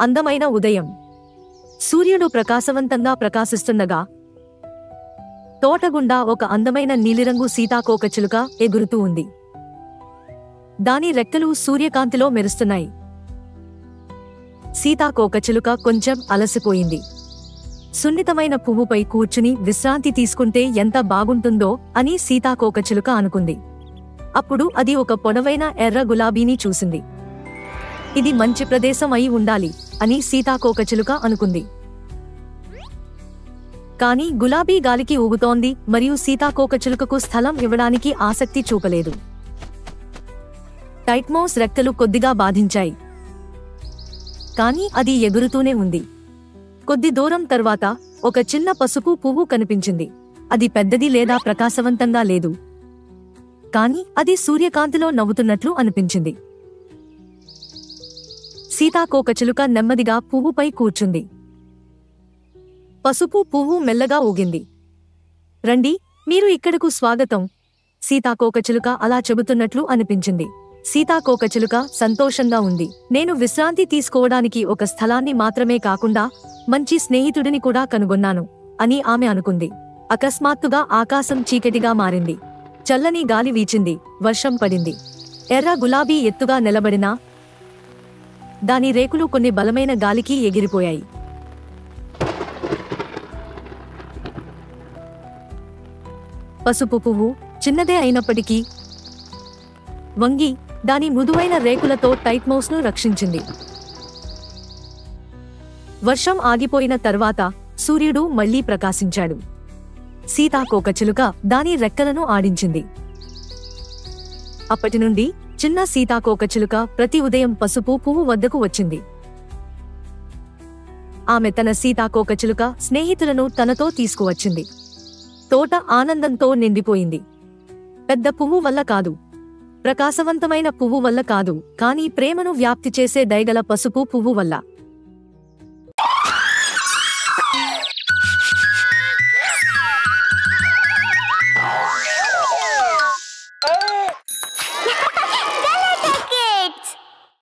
అందమైన ఉదయం. సూర్యుడు ప్రకాశవంతంగా ప్రకాశిస్తుండగా తోటగుండా ఒక అందమైన నీలిరంగు సీతాకోకచిలుక ఎగురుతూ ఉంది. దాని రెక్కలు సూర్యకాంతిలో మెరుస్తున్నాయి. సీతాకోకచిలుక కొంచెం అలసిపోయింది. సున్నితమైన పువ్వుపై కూర్చుని విశ్రాంతి తీసుకుంటే ఎంత బాగుంటుందో అని సీతాకోకచిలుక అనుకుంది. అప్పుడు అది ఒక పొడవైన ఎర్ర గులాబీని చూసింది. ఇది మంచి ప్రదేశం అయి ఉండాలి అని సీతాకోకచిలుక అనుకుంది. కానీ గులాబీ గాలికి ఊగుతోంది మరియు సీతాకోకచిలుకకు స్థలం ఇవ్వడానికి ఆసక్తి చూపలేదు. టైట్మౌస్ రెక్కలు కొద్దిగా బాధించాయి. కానీ అది ఎగురుతూనే ఉంది. కొద్ది దూరం తర్వాత ఒక చిన్న పసుపు పువ్వు కనిపించింది. అది పెద్దది లేదా ప్రకాశవంతంగా లేదు, కానీ అది సూర్యకాంతిలో నవ్వుతున్నట్లు అనిపించింది. సీతాకోకచిలుక నెమ్మదిగా పువ్వుపై కూర్చుంది. పసుపు పువ్వు మెల్లగా ఊగింది. రండి, మీరు ఇక్కడకు స్వాగతం, సీతాకోకచిలుక అలా చెబుతున్నట్లు అనిపించింది. సీతాకోకచిలుక సంతోషంగా ఉంది. నేను విశ్రాంతి తీసుకోవడానికి ఒక స్థలాన్ని మాత్రమే కాకుండా మంచి స్నేహితుడిని కూడా కనుగొన్నాను అని ఆమె అనుకుంది. అకస్మాత్తుగా ఆకాశం చీకటిగా మారింది. చల్లని గాలి వీచింది. వర్షం పడింది. ఎర్ర గులాబీ ఎత్తుగా నిలబడినా దాని రేకులు కొన్ని బలమైన గాలికి ఎగిరిపోయాయి. పసుపు పువ్వు చిన్నదే అయినప్పటికీ వంగి దాని మృదువైన రేకులతో టైట్మౌస్ను రక్షించింది. వర్షం ఆగిపోయిన తర్వాత సూర్యుడు మళ్లీ ప్రకాశించాడు. సీతాకోకచిలుక దాని రెక్కలను ఆడించింది. అప్పటినుండి చిన్న సీతాకోకచిలుక ప్రతి ఉదయం పసుపు పువ్వు వద్దకు వచ్చింది. ఆమె తన సీతాకోకచిలుక స్నేహితులను తనతో తీసుకువచ్చింది. తోట ఆనందంతో నిండిపోయింది. పెద్ద పువ్వు వల్ల కాదు, ప్రకాశవంతమైన పువ్వు వల్ల కాదు, కానీ ప్రేమను వ్యాప్తి చేసే దయగల పసుపు పువ్వు వల్ల.